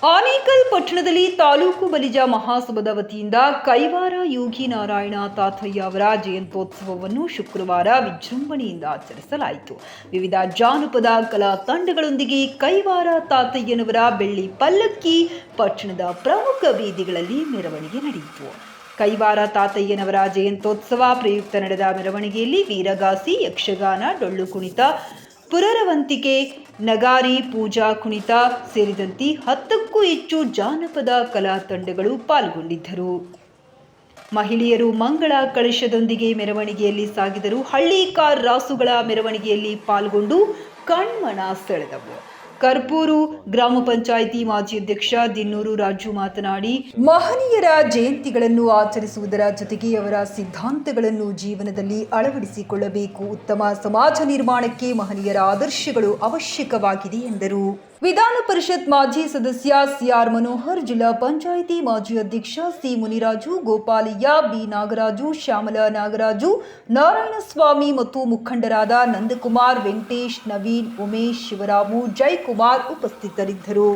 ಆನೇಕಲ್ ಪಟ್ಟಣದಲ್ಲಿ ತಾಲೂಕು ಬಲಿಜ ಮಹಾಸಭಾದ ವತಿಯಿಂದ ಕೈವಾರ ಯೋಗಿ ನಾರಾಯಣ ತಾತಯ್ಯ ಅವರ ಜಯಂತ್ಯೋತ್ಸವವನ್ನು ಶುಕ್ರವಾರ ವಿಜೃಂಭಣೆಯಿಂದ ಆಚರಿಸಲಾಯಿತು. ವಿವಿಧ ಜಾನಪದ ಕಲಾ ತಂಡಗಳೊಂದಿಗೆ ಕೈವಾರ ತಾತಯ್ಯನವರ ಬೆಳ್ಳಿ ಪಲ್ಲಕ್ಕಿ ಪಟ್ಟಣದ ಪ್ರಮುಖ ಬೀದಿಗಳಲ್ಲಿ ಮೆರವಣಿಗೆ ನಡೆಯಿತು. ಕೈವಾರ ತಾತಯ್ಯನವರ ಜಯಂತ್ಯೋತ್ಸವ ಪ್ರಯುಕ್ತ ನಡೆದ ಮೆರವಣಿಗೆಯಲ್ಲಿ ವೀರಗಾಸಿ, ಯಕ್ಷಗಾನ, ಡೊಳ್ಳು ಕುಣಿತ, ಪುರರವಂತಿಕೆ, ನಗಾರಿ, ಪೂಜಾ ಕುಣಿತ ಸೇರಿದಂತೆ 10ಕ್ಕೂ ಹೆಚ್ಚು ಜಾನಪದ ಕಲಾ ತಂಡಗಳು ಪಾಲ್ಗೊಂಡಿದ್ದರು. ಮಹಿಳೆಯರು ಮಂಗಳ ಕಳಶದೊಂದಿಗೆ ಮೆರವಣಿಗೆಯಲ್ಲಿ ಸಾಗಿದರು. ಹಳ್ಳಿಕಾರ್ ರಾಸುಗಳ ಮೆರವಣಿಗೆಯಲ್ಲಿ ಪಾಲ್ಗೊಂಡು ಕಣ್ಮನ ಸೆಳೆದವು. ಕರ್ಪೂರು ಗ್ರಾಮ ಪಂಚಾಯಿತಿ ಮಾಜಿ ಅಧ್ಯಕ್ಷ ದಿನ್ನೂರು ರಾಜು ಮಾತನಾಡಿ, ಮಹನೀಯರ ಜಯಂತಿಗಳನ್ನು ಆಚರಿಸುವುದರ ಜೊತೆಗೆ ಅವರ ಸಿದ್ಧಾಂತಗಳನ್ನು ಜೀವನದಲ್ಲಿ ಅಳವಡಿಸಿಕೊಳ್ಳಬೇಕು. ಉತ್ತಮ ಸಮಾಜ ನಿರ್ಮಾಣಕ್ಕೆ ಮಹನೀಯರ ಆದರ್ಶಗಳು ಅವಶ್ಯಕವಾಗಿದೆ ಎಂದರು. ವಿಧಾನ ಪರಿಷತ್ ಮಾಜಿ ಸದಸ್ಯ ಸಿಆರ್ ಮನೋಹರ್, ಜಿಲ್ಲಾ ಪಂಚಾಯಿತಿ ಮಾಜಿ ಅಧ್ಯಕ್ಷ ಸಿ ಮುನಿರಾಜು, ಗೋಪಾಲಯ್ಯ, ಬಿ ನಾಗರಾಜು, ಶ್ಯಾಮಲ ನಾಗರಾಜು, ನಾರಾಯಣಸ್ವಾಮಿ ಮತ್ತು ಮುಖಂಡರಾದ ನಂದಕುಮಾರ್, ವೆಂಕಟೇಶ್, ನವೀನ್, ಉಮೇಶ್, ಶಿವರಾಮು, ಜಯಕುಮಾರ್ ಉಪಸ್ಥಿತರಿದ್ದರು.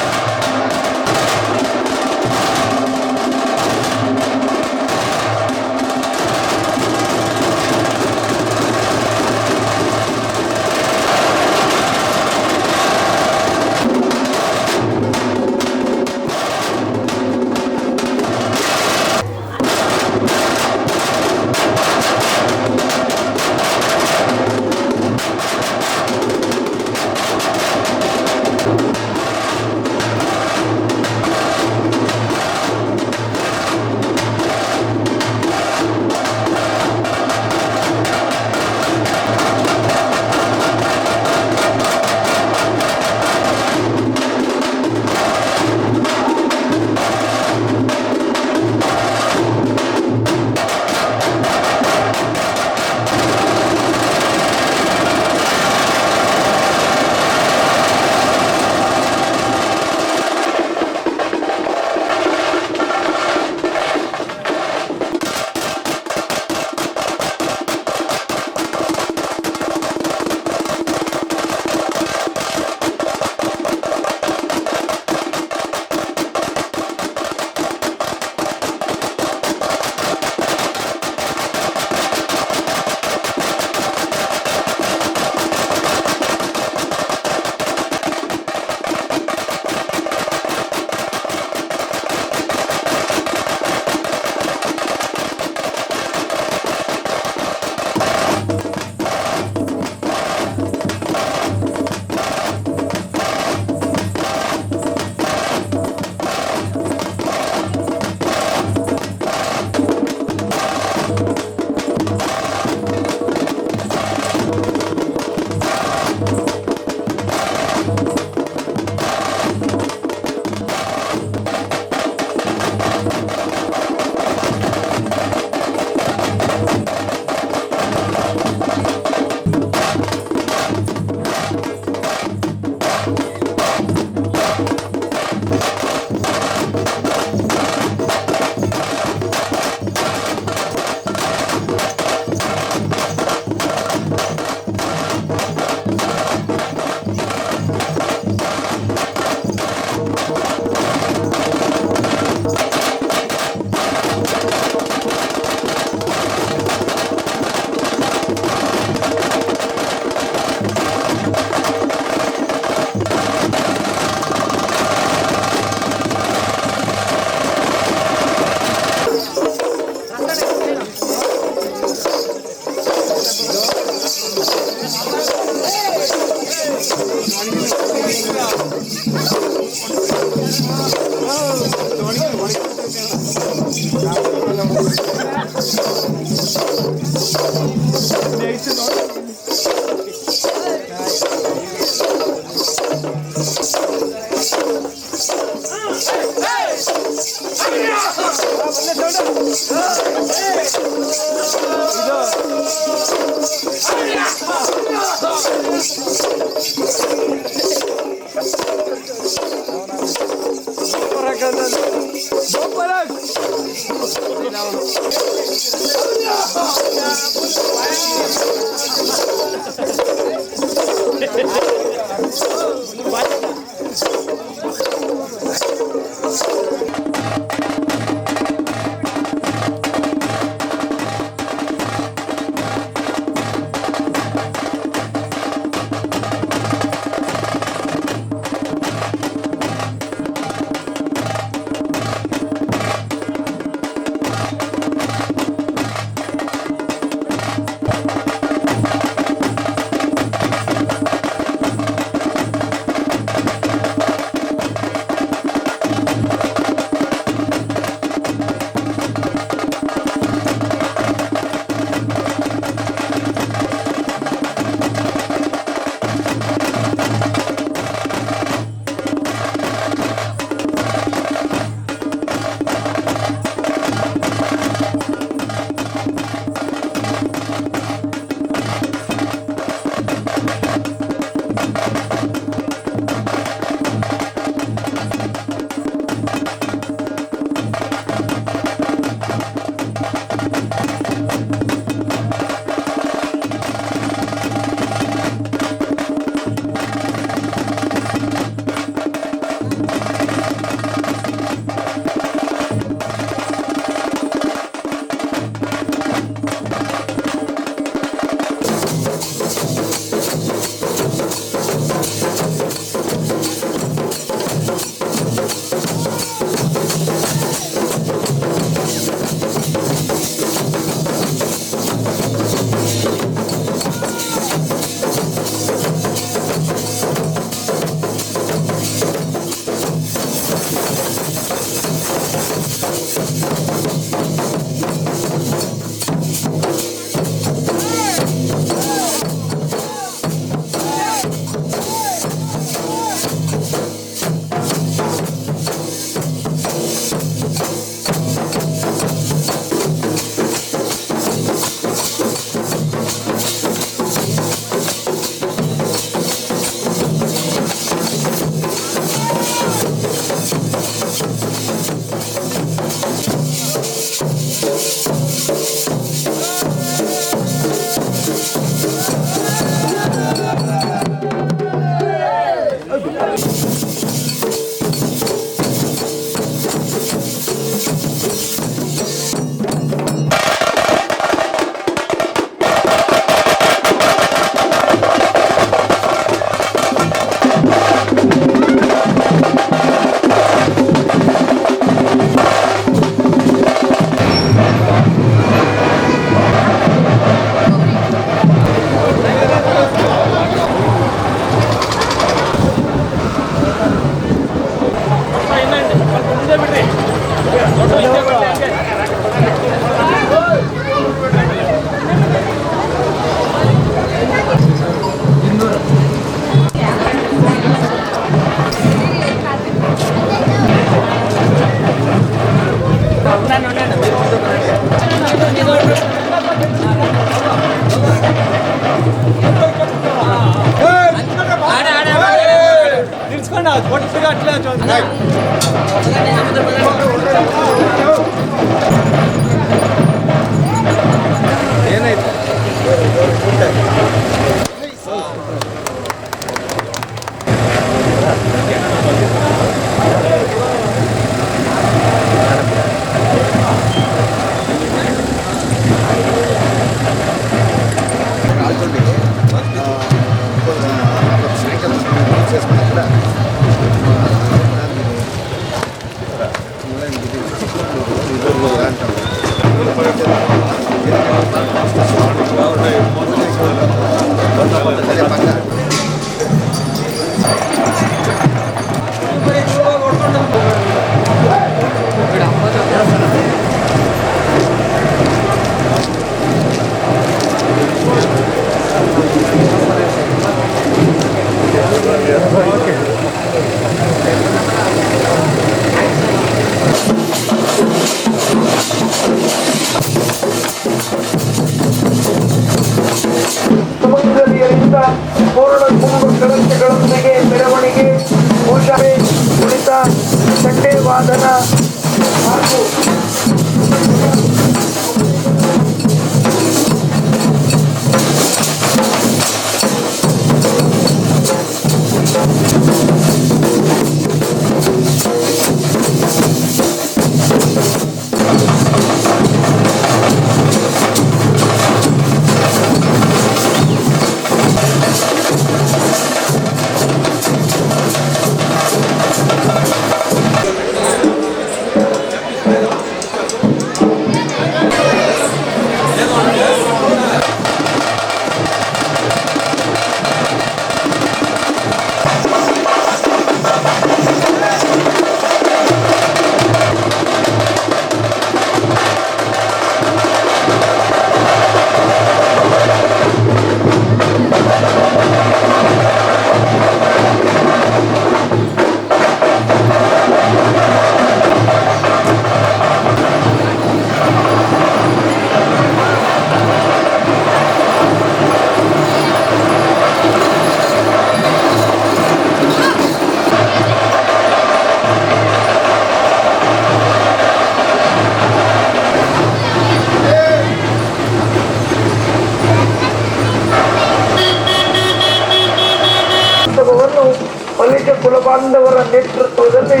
ಬಾಂಧವರ ನೇತೃತ್ವದಲ್ಲಿ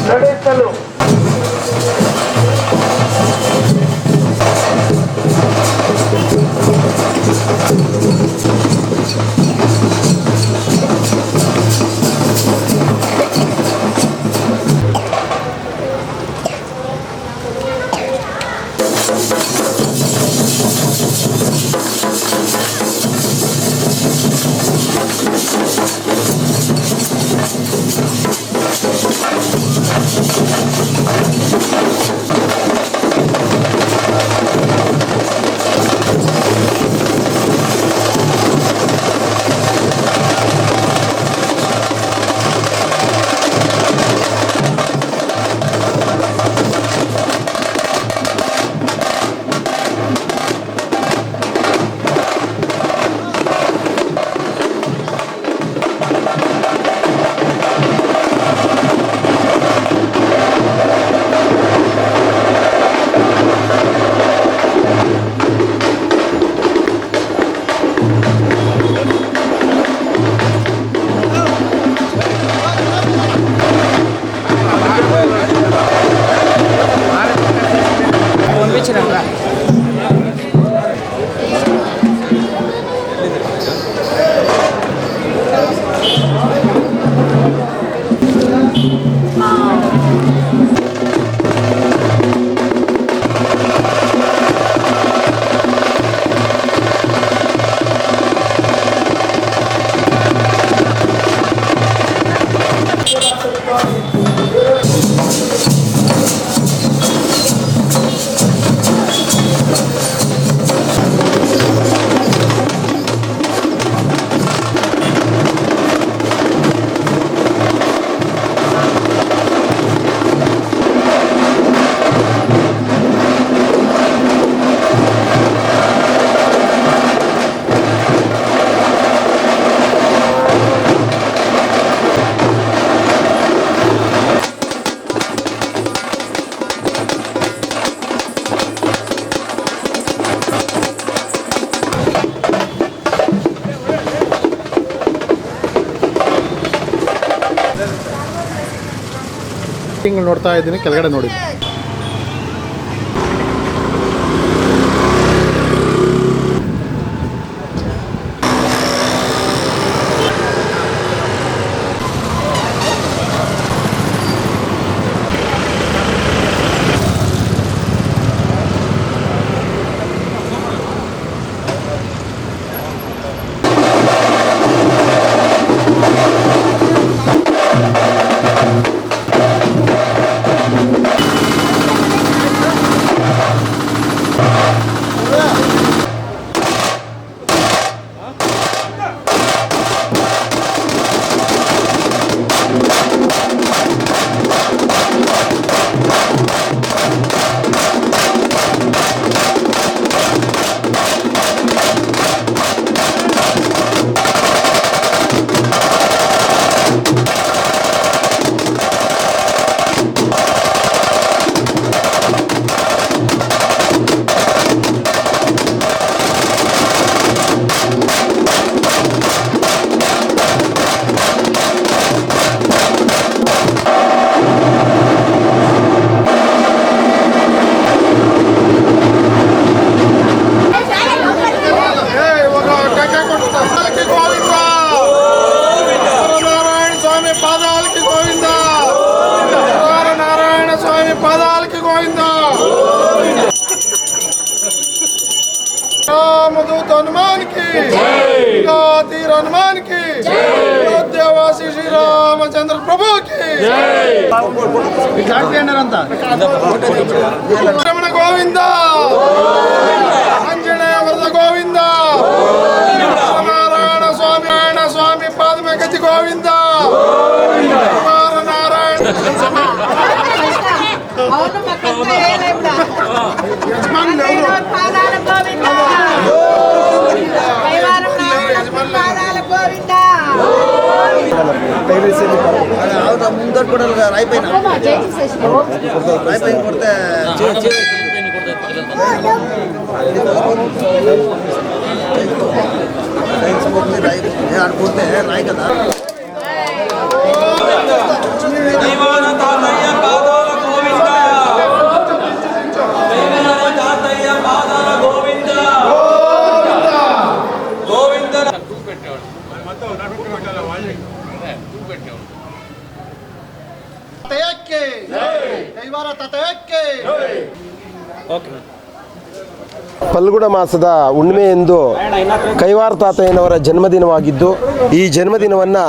ನಡೆಸಲು ನೋಡ್ತಾ ಇದ್ದೀನಿ, ಕೆಳಗಡೆ ನೋಡಿ. रामदूत हनुमान की तीर हनुमान की अयोध्यावासी श्री रामचंद्र प्रभु की रमण गोविंद अंजनेय वरद गोविंद नारायण स्वामी पाद में गति गोविंद नारायण ముందర కూడా రాయిపోయిన కొడితే రాయి ఆడుకుంటే రాయి కదా ತಾತಯ್ಯಕ್ಕೆ ಕೈವಾರ ತಾತಯ್ಯಕ್ಕೆ. ಫಲ್ಗುಣ ಮಾಸದ ಹುಣ್ಣಿಮೆ ಎಂದು ಕೈವಾರ ತಾತಯ್ಯನವರ ಜನ್ಮದಿನವಾಗಿದ್ದು, ಈ ಜನ್ಮದಿನವನ್ನು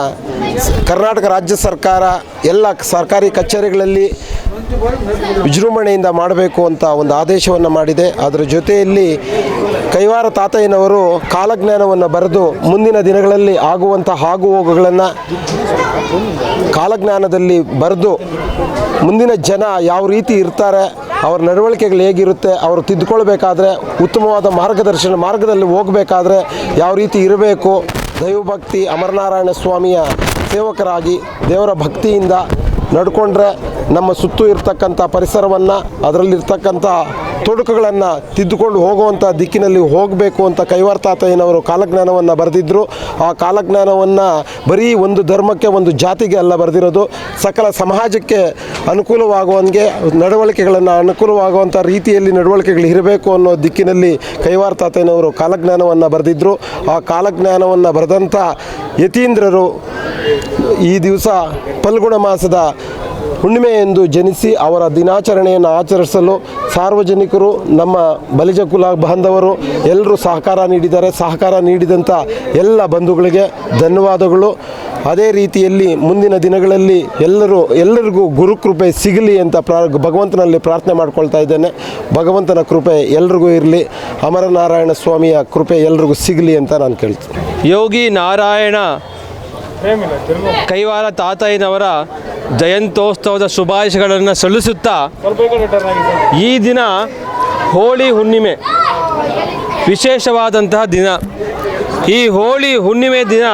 ಕರ್ನಾಟಕ ರಾಜ್ಯ ಸರ್ಕಾರ ಎಲ್ಲ ಸರ್ಕಾರಿ ಕಚೇರಿಗಳಲ್ಲಿ ವಿಜೃಂಭಣೆಯಿಂದ ಮಾಡಬೇಕು ಅಂತ ಒಂದು ಆದೇಶವನ್ನು ಮಾಡಿದೆ. ಅದರ ಜೊತೆಯಲ್ಲಿ ಕೈವಾರ ತಾತಯ್ಯನವರು ಕಾಲಜ್ಞಾನವನ್ನು ಬರೆದು ಮುಂದಿನ ದಿನಗಳಲ್ಲಿ ಆಗುವಂಥ ಆಗುಹೋಗುಗಳನ್ನು ಕಾಲಜ್ಞಾನದಲ್ಲಿ ಬರೆದು ಮುಂದಿನ ಜನ ಯಾವ ರೀತಿ ಇರ್ತಾರೆ, ಅವರ ನಡವಳಿಕೆಗಳು ಹೇಗಿರುತ್ತೆ, ಅವರು ತಿದ್ದುಕೊಳ್ಬೇಕಾದ್ರೆ ಉತ್ತಮವಾದ ಮಾರ್ಗದಲ್ಲಿ ಹೋಗಬೇಕಾದ್ರೆ ಯಾವ ರೀತಿ ಇರಬೇಕು, ದೈವಭಕ್ತಿ ಅಮರನಾರಾಯಣ ಸ್ವಾಮಿಯ ಸೇವಕರಾಗಿ ದೇವರ ಭಕ್ತಿಯಿಂದ ನಡ್ಕೊಂಡ್ರೆ ನಮ್ಮ ಸುತ್ತೂ ಇರ್ತಕ್ಕಂಥ ಪರಿಸರವನ್ನು ಅದರಲ್ಲಿರ್ತಕ್ಕಂಥ ತೊಡಕುಗಳನ್ನು ತಿದ್ದುಕೊಂಡು ಹೋಗುವಂಥ ದಿಕ್ಕಿನಲ್ಲಿ ಹೋಗಬೇಕು ಅಂತ ಕೈವಾರ ತಾತಯ್ಯನವರು ಕಾಲಜ್ಞಾನವನ್ನು ಬರೆದಿದ್ದರು. ಆ ಕಾಲಜ್ಞಾನವನ್ನು ಬರೀ ಒಂದು ಧರ್ಮಕ್ಕೆ ಒಂದು ಜಾತಿಗೆ ಅಲ್ಲ ಬರೆದಿರೋದು, ಸಕಲ ಸಮಾಜಕ್ಕೆ ಅನುಕೂಲವಾಗುವಂಗೆ ನಡವಳಿಕೆಗಳನ್ನು ಅನುಕೂಲವಾಗುವಂಥ ರೀತಿಯಲ್ಲಿ ನಡವಳಿಕೆಗಳು ಇರಬೇಕು ಅನ್ನೋ ದಿಕ್ಕಿನಲ್ಲಿ ಕೈವಾರ ತಾತಯ್ಯನವರು ಕಾಲಜ್ಞಾನವನ್ನು ಬರೆದಿದ್ದರು. ಆ ಕಾಲಜ್ಞಾನವನ್ನು ಬರೆದಂಥ ಯತೀಂದ್ರರು ಈ ದಿವಸ ಫಲ್ಗುಣ ಮಾಸದ ಹುಣ್ಣಿಮೆ ಎಂದು ಜನಿಸಿ ಅವರ ದಿನಾಚರಣೆಯನ್ನು ಆಚರಿಸಲು ಸಾರ್ವಜನಿಕರು, ನಮ್ಮ ಬಲಿಜ ಕುಲ ಬಾಂಧವರು ಎಲ್ಲರೂ ಸಹಕಾರ ನೀಡಿದ್ದಾರೆ. ಸಹಕಾರ ನೀಡಿದಂಥ ಎಲ್ಲ ಬಂಧುಗಳಿಗೆ ಧನ್ಯವಾದಗಳು. ಅದೇ ರೀತಿಯಲ್ಲಿ ಮುಂದಿನ ದಿನಗಳಲ್ಲಿ ಎಲ್ಲರಿಗೂ ಗುರುಕೃಪೆ ಸಿಗಲಿ ಅಂತ ಭಗವಂತನಲ್ಲಿ ಪ್ರಾರ್ಥನೆ ಮಾಡ್ಕೊಳ್ತಾ ಇದ್ದೇನೆ. ಭಗವಂತನ ಕೃಪೆ ಎಲ್ರಿಗೂ ಇರಲಿ, ಅಮರನಾರಾಯಣ ಸ್ವಾಮಿಯ ಕೃಪೆ ಎಲ್ರಿಗೂ ಸಿಗಲಿ ಅಂತ ನಾನು ಕೇಳ್ತೀನಿ. ಯೋಗಿ ನಾರಾಯಣ ಕೈವಾರ ತಾತಯ್ಯನವರ ಜಯಂತ್ಯೋತ್ಸವದ ಶುಭಾಶಯಗಳನ್ನು ಸಲ್ಲಿಸುತ್ತಾ, ಈ ದಿನ ಹೋಳಿ ಹುಣ್ಣಿಮೆ ವಿಶೇಷವಾದಂತಹ ದಿನ. ಈ ಹೋಳಿ ಹುಣ್ಣಿಮೆ ದಿನ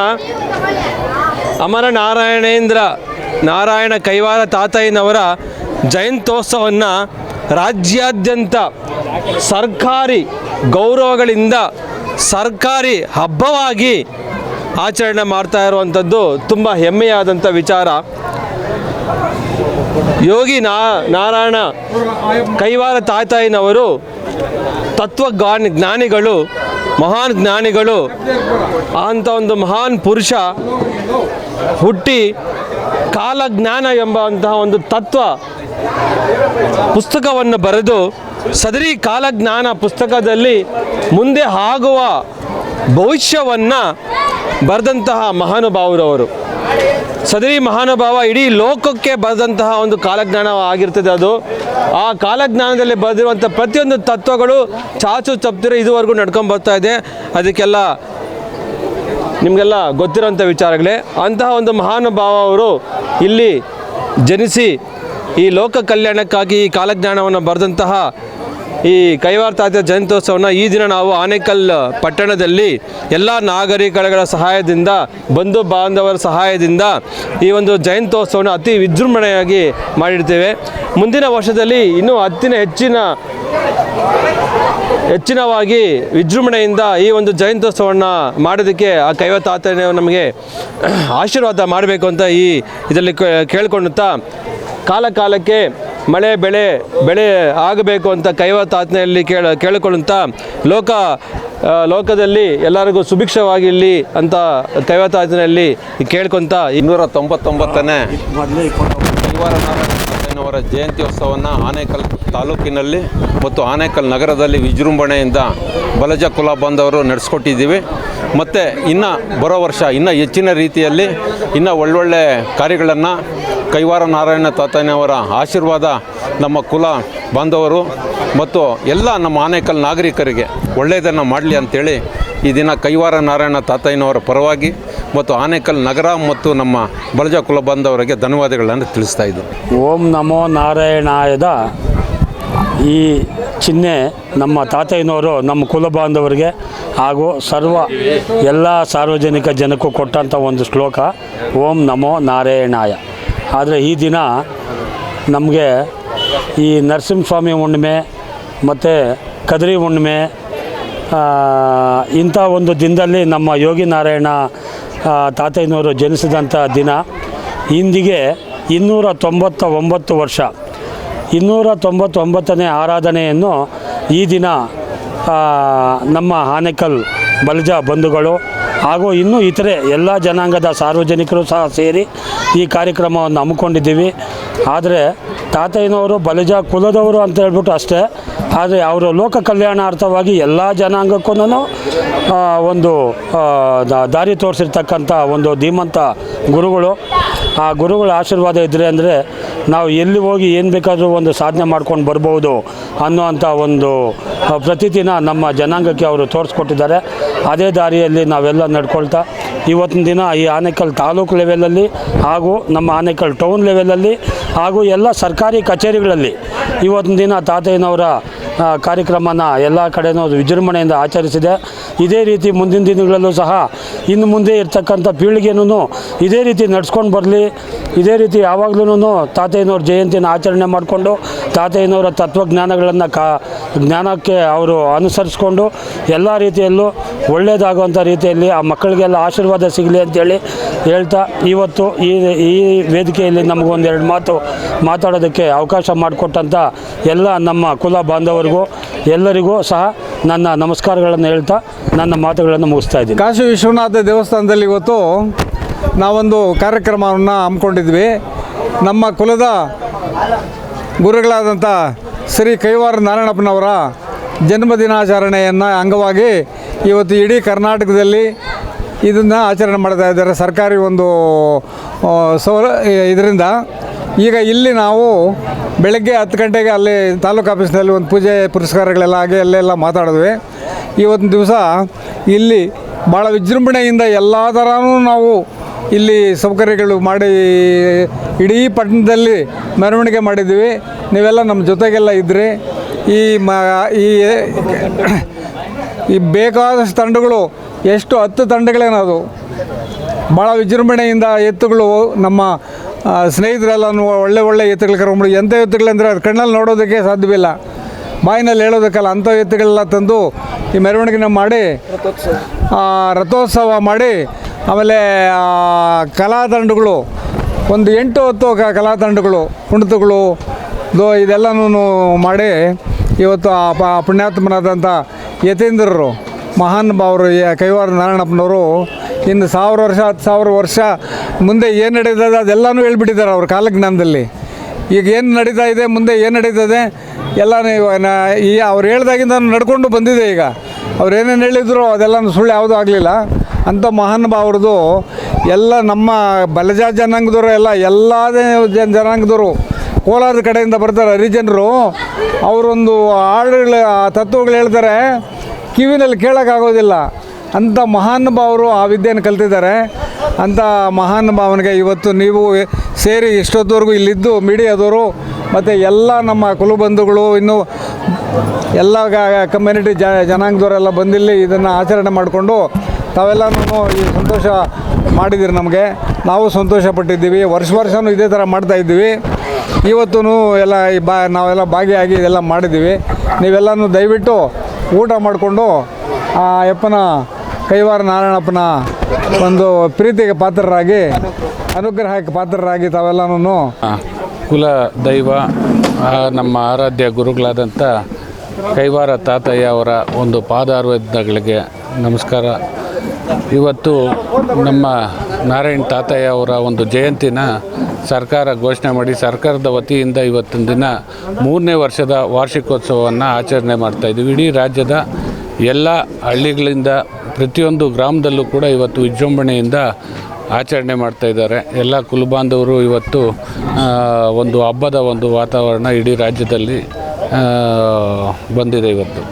ನಾರಾಯಣ ಕೈವಾರ ತಾತಯ್ಯನವರ ಜಯಂತ್ಯೋತ್ಸವವನ್ನು ರಾಜ್ಯಾದ್ಯಂತ ಸರ್ಕಾರಿ ಗೌರವಗಳಿಂದ ಸರ್ಕಾರಿ ಹಬ್ಬವಾಗಿ ಆಚರಣೆ ಮಾಡ್ತಾ ಇರುವಂಥದ್ದು ತುಂಬ ಹೆಮ್ಮೆಯಾದಂಥ ವಿಚಾರ. ಯೋಗಿ ನಾರಾಯಣ ಕೈವಾರ ತಾತಯ್ಯನವರು ಜ್ಞಾನಿಗಳು, ಮಹಾನ್ ಜ್ಞಾನಿಗಳು. ಅಂಥ ಒಂದು ಮಹಾನ್ ಪುರುಷ ಹುಟ್ಟಿ ಕಾಲಜ್ಞಾನ ಎಂಬಂತಹ ಒಂದು ತತ್ವ ಪುಸ್ತಕವನ್ನು ಬರೆದು, ಸದರಿ ಕಾಲಜ್ಞಾನ ಪುಸ್ತಕದಲ್ಲಿ ಮುಂದೆ ಆಗುವ ಭವಿಷ್ಯವನ್ನು ಬರೆದಂತಹ ಮಹಾನುಭಾವರವರು. ಸದರಿ ಮಹಾನುಭಾವ ಇಡೀ ಲೋಕಕ್ಕೆ ಬರೆದಂತಹ ಒಂದು ಕಾಲಜ್ಞಾನ ಆಗಿರ್ತದೆ. ಅದು ಆ ಕಾಲಜ್ಞಾನದಲ್ಲಿ ಬರೆದಿರುವಂಥ ಪ್ರತಿಯೊಂದು ತತ್ವಗಳು ಚಾಚು ತಪ್ಪದಿರ ಇದುವರೆಗೂ ನಡ್ಕೊಂಡು ಬರ್ತಾ ಇದೆ. ಅದಕ್ಕೆಲ್ಲ ನಿಮಗೆಲ್ಲ ಗೊತ್ತಿರೋಂಥ ವಿಚಾರಗಳೇ. ಅಂತಹ ಒಂದು ಮಹಾನುಭಾವ ಅವರು ಇಲ್ಲಿ ಜನಿಸಿ ಈ ಲೋಕ ಕಲ್ಯಾಣಕ್ಕಾಗಿ ಈ ಕಾಲಜ್ಞಾನವನ್ನು ಬರೆದಂತಹ ಈ ಕೈವಾರ ತಾತಯ್ಯ ಜಯಂತ್ಯೋತ್ಸವನ ಈ ದಿನ ನಾವು ಆನೇಕಲ್ ಪಟ್ಟಣದಲ್ಲಿ ಎಲ್ಲ ನಾಗರಿಕಗಳ ಸಹಾಯದಿಂದ, ಬಂಧು ಬಾಂಧವರ ಸಹಾಯದಿಂದ ಈ ಒಂದು ಜಯಂತ್ಯೋತ್ಸವನ ಅತಿ ವಿಜೃಂಭಣೆಯಾಗಿ ಮಾಡಿರ್ತೇವೆ. ಮುಂದಿನ ವರ್ಷದಲ್ಲಿ ಇನ್ನೂ ಹೆಚ್ಚಿನವಾಗಿ ವಿಜೃಂಭಣೆಯಿಂದ ಈ ಒಂದು ಜಯಂತ್ಯೋತ್ಸವವನ್ನು ಮಾಡೋದಕ್ಕೆ ಆ ಕೈವಾರ ತಾತಯ್ಯ ನಮಗೆ ಆಶೀರ್ವಾದ ಮಾಡಬೇಕು ಅಂತ ಇದರಲ್ಲಿ ಕೇಳ್ಕೊಳ್ಳುತ್ತಾ, ಕಾಲಕ್ಕೆ ಮಳೆ ಬೆಳೆ ಆಗಬೇಕು ಅಂತ ಕೈವಾರ ತಾತಯ್ಯನಲ್ಲಿ ಕೇಳಿಕೊಳ್ಳುತ್ತಾ, ಲೋಕದಲ್ಲಿ ಎಲ್ಲರಿಗೂ ಸುಭಿಕ್ಷವಾಗಿರಲಿ ಅಂತ ಕೈವಾರ ತಾತಯ್ಯನಲ್ಲಿ ಕೇಳ್ಕೊತ 299ನೇ ಕೈವಾರ ನಾರಾಯಣ ತಾತಯ್ಯನವರ ಜಯಂತ್ಯೋತ್ಸವವನ್ನು ಆನೇಕಲ್ ತಾಲೂಕಿನಲ್ಲಿ ಮತ್ತು ಆನೇಕಲ್ ನಗರದಲ್ಲಿ ವಿಜೃಂಭಣೆಯಿಂದ ಬಲಜ ಕುಲ ಬಾಂಧವರು ನಡೆಸ್ಕೊಟ್ಟಿದ್ದೀವಿ. ಮತ್ತು ಇನ್ನು ಬರೋ ವರ್ಷ ಇನ್ನೂ ಹೆಚ್ಚಿನ ರೀತಿಯಲ್ಲಿ ಇನ್ನೂ ಒಳ್ಳೊಳ್ಳೆ ಕಾರ್ಯಗಳನ್ನು ಕೈವಾರ ನಾರಾಯಣ ತಾತಯ್ಯನವರ ಆಶೀರ್ವಾದ ನಮ್ಮ ಕುಲ ಬಾಂಧವರು ಮತ್ತು ಎಲ್ಲ ನಮ್ಮ ಆನೇಕಲ್ ನಾಗರಿಕರಿಗೆ ಒಳ್ಳೆಯದನ್ನು ಮಾಡಲಿ ಅಂಥೇಳಿ ಈ ದಿನ ಕೈವಾರ ನಾರಾಯಣ ತಾತಯ್ಯನವರ ಪರವಾಗಿ ಮತ್ತು ಆನೇಕಲ್ ನಗರ ಮತ್ತು ನಮ್ಮ ಬಲಜ ಕುಲ ಬಾಂಧವರಿಗೆ ಧನ್ಯವಾದಗಳನ್ನು ತಿಳಿಸ್ತಾ ಇದ್ದೀನಿ. ಓಂ ನಮೋ ನಾರಾಯಣಾಯದ ಈ ಚಿಹ್ನೆ ನಮ್ಮ ತಾತಯ್ಯನವರು ನಮ್ಮ ಕುಲ ಬಾಂಧವರಿಗೆ ಹಾಗೂ ಎಲ್ಲ ಸಾರ್ವಜನಿಕ ಜನಕ್ಕೂ ಕೊಟ್ಟಂಥ ಒಂದು ಶ್ಲೋಕ ಓಂ ನಮೋ ನಾರಾಯಣಾಯ. ಆದರೆ ಈ ದಿನ ನಮಗೆ ಈ ನರಸಿಂಹಸ್ವಾಮಿ ಹುಣ್ಣಿಮೆ ಮತ್ತು ಕದ್ರಿ ಹುಣ್ಣಿಮೆ ಇಂಥ ಒಂದು ದಿನದಲ್ಲಿ ನಮ್ಮ ಯೋಗಿ ನಾರಾಯಣ ತಾತಯ್ಯನವರು ಜನಿಸಿದಂಥ ದಿನ. ಇಂದಿಗೆ 299 ವರ್ಷ. 299ನೇ ಆರಾಧನೆಯನ್ನು ಈ ದಿನ ನಮ್ಮ ಆನೇಕಲ್ ಬಲಜ ಬಂಧುಗಳು ಹಾಗೂ ಇನ್ನೂ ಇತರೆ ಎಲ್ಲ ಜನಾಂಗದ ಸಾರ್ವಜನಿಕರು ಸಹ ಸೇರಿ ಈ ಕಾರ್ಯಕ್ರಮವನ್ನು ಹಮ್ಮಿಕೊಂಡಿದ್ದೀವಿ. ಆದರೆ ತಾತಯ್ಯನವರು ಬಲಿಜ ಕುಲದವರು ಅಂತ ಹೇಳ್ಬಿಟ್ಟು ಅಷ್ಟೇ. ಆದರೆ ಅವರು ಲೋಕ ಕಲ್ಯಾಣಾರ್ಥವಾಗಿ ಎಲ್ಲ ಜನಾಂಗಕ್ಕೂ ಒಂದು ದಾರಿ ತೋರಿಸಿರ್ತಕ್ಕಂಥ ಒಂದು ಧೀಮಂತ ಗುರುಗಳು. ಆ ಗುರುಗಳ ಆಶೀರ್ವಾದ ಇದ್ದರೆ ಅಂದರೆ ನಾವು ಎಲ್ಲಿ ಹೋಗಿ ಏನು ಬೇಕಾದರೂ ಒಂದು ಸಾಧನೆ ಮಾಡ್ಕೊಂಡು ಬರ್ಬೋದು ಅನ್ನೋವಂಥ ಒಂದು ಪ್ರತೀತಿನ ನಮ್ಮ ಜನಾಂಗಕ್ಕೆ ಅವರು ತೋರಿಸ್ಕೊಟ್ಟಿದ್ದಾರೆ. ಅದೇ ದಾರಿಯಲ್ಲಿ ನಾವೆಲ್ಲ ನಡ್ಕೊಳ್ತಾ ಇವತ್ತಿನ ದಿನ ಈ ಆನೇಕಲ್ ತಾಲೂಕು ಲೆವೆಲಲ್ಲಿ ಹಾಗೂ ನಮ್ಮ ಆನೇಕಲ್ ಟೌನ್ ಲೆವೆಲಲ್ಲಿ ಹಾಗೂ ಎಲ್ಲ ಸರ್ಕಾರಿ ಕಚೇರಿಗಳಲ್ಲಿ ಇವತ್ತಿನ ದಿನ ತಾತಯ್ಯನವರ ಕಾರ್ಯಕ್ರಮನ ಎಲ್ಲ ಕಡೆಯೂ ವಿಜೃಂಭಣೆಯಿಂದ ಆಚರಿಸಿದೆ. ಇದೇ ರೀತಿ ಮುಂದಿನ ದಿನಗಳಲ್ಲೂ ಸಹ ಇನ್ನು ಮುಂದೆ ಇರ್ತಕ್ಕಂಥ ಪೀಳಿಗೆನೂ ಇದೇ ರೀತಿ ನಡ್ಸ್ಕೊಂಡು ಬರಲಿ. ಇದೇ ರೀತಿ ಯಾವಾಗಲೂ ತಾತಯ್ಯನವ್ರ ಜಯಂತಿನ ಆಚರಣೆ ಮಾಡಿಕೊಂಡು ತಾತಯ್ಯನವರ ತತ್ವಜ್ಞಾನಗಳನ್ನು ಜ್ಞಾನಕ್ಕೆ ಅವರು ಅನುಸರಿಸ್ಕೊಂಡು ಎಲ್ಲ ರೀತಿಯಲ್ಲೂ ಒಳ್ಳೆಯದಾಗುವಂಥ ರೀತಿಯಲ್ಲಿ ಆ ಮಕ್ಕಳಿಗೆಲ್ಲ ಆಶೀರ್ವಾದ ಸಿಗಲಿ ಅಂತೇಳಿ ಹೇಳ್ತಾ ಇವತ್ತು ಈ ವೇದಿಕೆಯಲ್ಲಿ ನಮಗೊಂದೆರಡು ಮಾತು ಮಾತಾಡೋದಕ್ಕೆ ಅವಕಾಶ ಮಾಡಿಕೊಟ್ಟಂಥ ಎಲ್ಲ ನಮ್ಮ ಕುಲ ಬಾಂಧವರಿಗೂ ಎಲ್ಲರಿಗೂ ಸಹ ನನ್ನ ನಮಸ್ಕಾರಗಳನ್ನು ಹೇಳ್ತಾ ನನ್ನ ಮಾತುಗಳನ್ನು ಮುಗಿಸ್ತಾ ಇದ್ದೀನಿ. ಕಾಶಿ ವಿಶ್ವನಾಥ ದೇವಸ್ಥಾನದಲ್ಲಿ ಇವತ್ತು ನಾವೊಂದು ಕಾರ್ಯಕ್ರಮವನ್ನು ಹಮ್ಮಿಕೊಂಡಿದ್ವಿ. ನಮ್ಮ ಕುಲದ ಗುರುಗಳಾದಂಥ ಶ್ರೀ ಕೈವಾರ ನಾರಾಯಣಪ್ಪನವರ ಜನ್ಮದಿನಾಚರಣೆಯನ್ನು ಅಂಗವಾಗಿ ಇವತ್ತು ಇಡೀ ಕರ್ನಾಟಕದಲ್ಲಿ ಇದನ್ನು ಆಚರಣೆ ಮಾಡ್ತಾ ಇದ್ದಾರೆ ಸರ್ಕಾರಿ ಒಂದು ಇದರಿಂದ. ಈಗ ಇಲ್ಲಿ ನಾವು ಬೆಳಗ್ಗೆ 10 ಗಂಟೆಗೆ ಅಲ್ಲಿ ತಾಲೂಕು ಆಫೀಸ್ನಲ್ಲಿ ಒಂದು ಪೂಜೆ ಪುರಸ್ಕಾರಗಳೆಲ್ಲ ಹಾಗೆ ಅಲ್ಲೆಲ್ಲ ಮಾತಾಡಿದ್ವಿ. ಇವತ್ತಿನ ದಿವಸ ಇಲ್ಲಿ ಭಾಳ ವಿಜೃಂಭಣೆಯಿಂದ ಎಲ್ಲ ಥರನೂ ನಾವು ಇಲ್ಲಿ ಸೌಕರ್ಯಗಳು ಮಾಡಿ ಇಡೀ ಪಟ್ಟಣದಲ್ಲಿ ಮೆರವಣಿಗೆ ಮಾಡಿದ್ವಿ. ನೀವೆಲ್ಲ ನಮ್ಮ ಜೊತೆಗೆಲ್ಲ ಇದ್ದರೆ ಈ ಬೇಕಾದಷ್ಟು ತಂಡಗಳು ಎಷ್ಟು 10 ತಂಡಗಳೇನದು ಭಾಳ ವಿಜೃಂಭಣೆಯಿಂದ ಎತ್ತುಗಳು ನಮ್ಮ ಸ್ನೇಹಿತರೆಲ್ಲ ಒಳ್ಳೆ ಎತ್ತುಗಳು ಕರ್ಕೊಂಡು ಎಂಥ ಎತ್ತುಗಳಂದರೆ ಅದು ಕಣ್ಣಲ್ಲಿ ನೋಡೋದಕ್ಕೆ ಸಾಧ್ಯವಿಲ್ಲ, ಬಾಯಿನಲ್ಲಿ ಹೇಳೋದಕ್ಕಲ್ಲ, ಅಂಥ ಎತ್ತುಗಳೆಲ್ಲ ತಂದು ಈ ಮೆರವಣಿಗೆನ ಮಾಡಿ ರಥೋತ್ಸವ ಮಾಡಿ ಆಮೇಲೆ ಕಲಾತಂಡಗಳು ಒಂದು 8-10 ಕಲಾತಂಡಗಳು ಕುಣಿತಗಳು ಇದೆಲ್ಲನೂ ಮಾಡಿ ಇವತ್ತು ಆ ಪುಣ್ಯಾತ್ಮನಾದಂಥ ಯತೀಂದ್ರರು ಮಹಾನ್ ಭಾವರು ಕೈವಾರ ನಾರಾಯಣಪ್ಪನವರು ಇನ್ನು 1000 ವರ್ಷ 10,000 ವರ್ಷ ಮುಂದೆ ಏನು ನಡೀತದೆ ಅದೆಲ್ಲನೂ ಹೇಳ್ಬಿಟ್ಟಿದ್ದಾರೆ ಅವ್ರ ಕಾಲಜ್ಞಾನದಲ್ಲಿ. ಈಗ ಏನು ನಡೀತಾ ಇದೆ, ಮುಂದೆ ಏನು ನಡೀತದೆ ಎಲ್ಲನೂ ಈ ಅವ್ರು ಹೇಳ್ದಾಗಿಂದ ನಡ್ಕೊಂಡು ಬಂದಿದೆ. ಈಗ ಅವ್ರು ಏನೇನು ಹೇಳಿದ್ರು ಅದೆಲ್ಲನೂ ಸುಳ್ಳು ಯಾವುದೂ ಆಗಲಿಲ್ಲ. ಅಂಥ ಮಹಾನ್ ಭಾವ್ರದ್ದು ಎಲ್ಲ ನಮ್ಮ ಬಲಜ ಜನಾಂಗದವರು ಎಲ್ಲದೇ ಜನಾಂಗದವರು ಕೋಲಾರದ ಕಡೆಯಿಂದ ಬರ್ತಾರೆ ಹರಿಜನರು. ಅವರೊಂದು ಹಾಡುಗಳು ತತ್ವಗಳು ಹೇಳ್ತಾರೆ, ಕಿವಿನಲ್ಲಿ ಕೇಳೋಕ್ಕಾಗೋದಿಲ್ಲ. ಅಂಥ ಮಹಾನ್ ಭಾವರು ಆ ವಿದ್ಯೆಯನ್ನು ಕಲ್ತಿದ್ದಾರೆ. ಅಂಥ ಮಹಾನ್ ಭಾವನಿಗೆ ಇವತ್ತು ನೀವು ಸೇರಿ ಇಷ್ಟೊತ್ತವರೆಗೂ ಇಲ್ಲಿದ್ದು ಮೀಡಿಯಾದವರು ಮತ್ತು ಎಲ್ಲ ನಮ್ಮ ಕುಲಬಂಧುಗಳು ಇನ್ನೂ ಎಲ್ಲ ಕಮ್ಯುನಿಟಿ ಜನಾಂಗದವರೆಲ್ಲ ಬಂದಿಲ್ಲಿ ಇದನ್ನು ಆಚರಣೆ ಮಾಡಿಕೊಂಡು ತಾವೆಲ್ಲನೂ ಈ ಸಂತೋಷ ಮಾಡಿದ್ದೀರಿ. ನಮಗೆ ನಾವು ಸಂತೋಷಪಟ್ಟಿದ್ದೀವಿ. ವರ್ಷವೂ ಇದೇ ಥರ ಮಾಡ್ತಾಯಿದ್ದೀವಿ. ಇವತ್ತೂ ಎಲ್ಲ ನಾವೆಲ್ಲ ಭಾಗಿಯಾಗಿ ಇದೆಲ್ಲ ಮಾಡಿದ್ದೀವಿ. ನೀವೆಲ್ಲನೂ ದಯವಿಟ್ಟು ಊಟ ಮಾಡಿಕೊಂಡು ಆ ಅಪ್ಪನ ಕೈವಾರ ನಾರಾಯಣಪ್ಪನ ಒಂದು ಪ್ರೀತಿಗೆ ಪಾತ್ರರಾಗಿ ಅನುಗ್ರಹಕ್ಕೆ ಪಾತ್ರರಾಗಿ ತಾವೆಲ್ಲನೂ ಕುಲ ದೈವ ನಮ್ಮ ಆರಾಧ್ಯ ಗುರುಗಳಾದಂಥ ಕೈವಾರ ತಾತಯ್ಯ ಅವರ ಒಂದು ಪಾದಾರ್ವಿಂದಗಳಿಗೆ ನಮಸ್ಕಾರ. ಇವತ್ತು ನಮ್ಮ ನಾರಾಯಣ್ ತಾತಯ್ಯ ಅವರ ಒಂದು ಜಯಂತಿನ ಸರ್ಕಾರ ಘೋಷಣೆ ಮಾಡಿ ಸರ್ಕಾರದ ವತಿಯಿಂದ ಇವತ್ತಿನ ದಿನ 3ನೇ ವರ್ಷದ ವಾರ್ಷಿಕೋತ್ಸವವನ್ನು ಆಚರಣೆ ಮಾಡ್ತಾಯಿದ್ದೀವಿ. ಇಡೀ ರಾಜ್ಯದ ಎಲ್ಲ ಹಳ್ಳಿಗಳಿಂದ ಪ್ರತಿಯೊಂದು ಗ್ರಾಮದಲ್ಲೂ ಕೂಡ ಇವತ್ತು ವಿಜೃಂಭಣೆಯಿಂದ ಆಚರಣೆ ಮಾಡ್ತಾಯಿದ್ದಾರೆ. ಎಲ್ಲ ಕುಲಬಾಂಧವರು ಇವತ್ತು ಒಂದು ಹಬ್ಬದ ಒಂದು ವಾತಾವರಣ ಇಡೀ ರಾಜ್ಯದಲ್ಲಿ ಬಂದಿದೆ. ಇವತ್ತು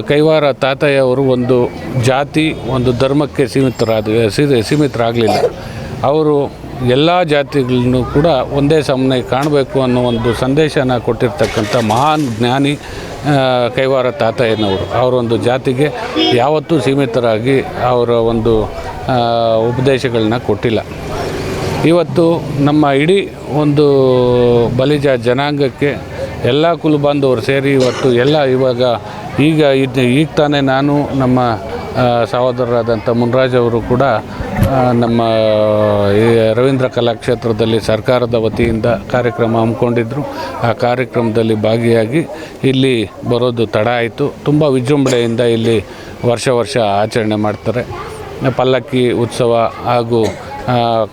ಕೈವಾರ ತಾತಯ್ಯ ಅವರು ಒಂದು ಜಾತಿ ಒಂದು ಧರ್ಮಕ್ಕೆ ಸೀಮಿತರಾಗಲಿಲ್ಲ. ಅವರು ಎಲ್ಲ ಜಾತಿಗಳನ್ನು ಕೂಡ ಒಂದೇ ಸಮನೆ ಕಾಣಬೇಕು ಅನ್ನೋ ಒಂದು ಸಂದೇಶನ ಕೊಟ್ಟಿರ್ತಕ್ಕಂಥ ಮಹಾನ್ ಜ್ಞಾನಿ ಕೈವಾರ ತಾತಯ್ಯನವರು. ಅವರೊಂದು ಜಾತಿಗೆ ಯಾವತ್ತೂ ಸೀಮಿತರಾಗಿ ಅವರ ಒಂದು ಉಪದೇಶಗಳನ್ನ ಕೊಟ್ಟಿಲ್ಲ. ಇವತ್ತು ನಮ್ಮ ಇಡೀ ಒಂದು ಬಲಿಜ ಜನಾಂಗಕ್ಕೆ ಎಲ್ಲ ಕುಲಬಾಂಧವರು ಸೇರಿ ಇವತ್ತು ಈಗ ತಾನೇ ನಾನು ನಮ್ಮ ಸಹೋದರರಾದಂಥ ಮುನ್ರಾಜ್ ಅವರು ಕೂಡ ನಮ್ಮ ರವೀಂದ್ರ ಕಲಾಕ್ಷೇತ್ರದಲ್ಲಿ ಸರ್ಕಾರದ ವತಿಯಿಂದ ಕಾರ್ಯಕ್ರಮ ಹಮ್ಮಿಕೊಂಡಿದ್ದರು. ಆ ಕಾರ್ಯಕ್ರಮದಲ್ಲಿ ಭಾಗಿಯಾಗಿ ಇಲ್ಲಿ ಬರೋದು ತಡ ಆಯಿತು. ತುಂಬ ವಿಜೃಂಭಣೆಯಿಂದ ಇಲ್ಲಿ ವರ್ಷ ಆಚರಣೆ ಮಾಡ್ತಾರೆ. ಪಲ್ಲಕ್ಕಿ ಉತ್ಸವ ಹಾಗೂ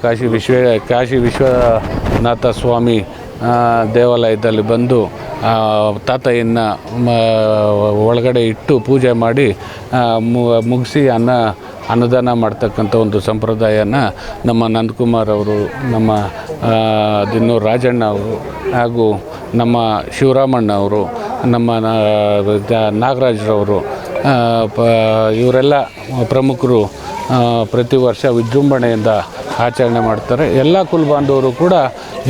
ಕಾಶಿ ವಿಶ್ವ ನಾಥ ಸ್ವಾಮಿ ದೇವಾಲಯದಲ್ಲಿ ಬಂದು ತಾತಯ್ಯನ ಒಳಗಡೆ ಇಟ್ಟು ಪೂಜೆ ಮಾಡಿ ಮುಗಿಸಿ ಅನ್ನದಾನ ಮಾಡ್ತಕ್ಕಂಥ ಒಂದು ಸಂಪ್ರದಾಯನ ನಮ್ಮ ನಂದಕುಮಾರ್ ಅವರು, ನಮ್ಮ ದಿನ್ನೂರು ರಾಜಣ್ಣ ಅವರು ಹಾಗೂ ನಮ್ಮ ಶಿವರಾಮಣ್ಣ ಅವರು, ನಮ್ಮ ನಾಗರಾಜ್ರವರು ಇವರೆಲ್ಲ ಪ್ರಮುಖರು ಪ್ರತಿ ವರ್ಷ ವಿಜೃಂಭಣೆಯಿಂದ ಆಚರಣೆ ಮಾಡ್ತಾರೆ. ಎಲ್ಲ ಕುಲಬಾಂಧವರು ಕೂಡ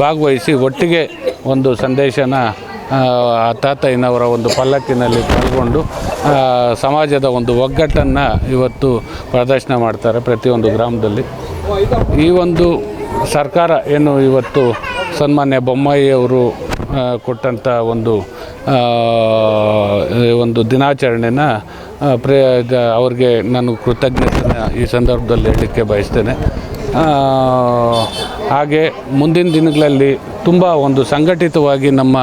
ಭಾಗವಹಿಸಿ ಒಟ್ಟಿಗೆ ಒಂದು ಸಂದೇಶನ ತಾತಯ್ಯನವರ ಒಂದು ಪಲ್ಲಕ್ಕಿನಲ್ಲಿ ಪಾಲ್ಗೊಂಡು ಸಮಾಜದ ಒಂದು ಒಗ್ಗಟ್ಟನ್ನು ಇವತ್ತು ಪ್ರದರ್ಶನ ಮಾಡ್ತಾರೆ ಪ್ರತಿಯೊಂದು ಗ್ರಾಮದಲ್ಲಿ. ಈ ಒಂದು ಸರ್ಕಾರ ಏನು ಇವತ್ತು ಸನ್ಮಾನ್ಯ ಬೊಮ್ಮಾಯಿ ಅವರು ಕೊಟ್ಟಂಥ ಒಂದು ದಿನಾಚರಣೆನ ಅವ್ರಿಗೆ ನಾನು ಕೃತಜ್ಞತೆನ ಈ ಸಂದರ್ಭದಲ್ಲಿ ಹೇಳಲಿಕ್ಕೆ ಬಯಸ್ತೇನೆ. ಹಾಗೆ ಮುಂದಿನ ದಿನಗಳಲ್ಲಿ ತುಂಬ ಒಂದು ಸಂಘಟಿತವಾಗಿ ನಮ್ಮ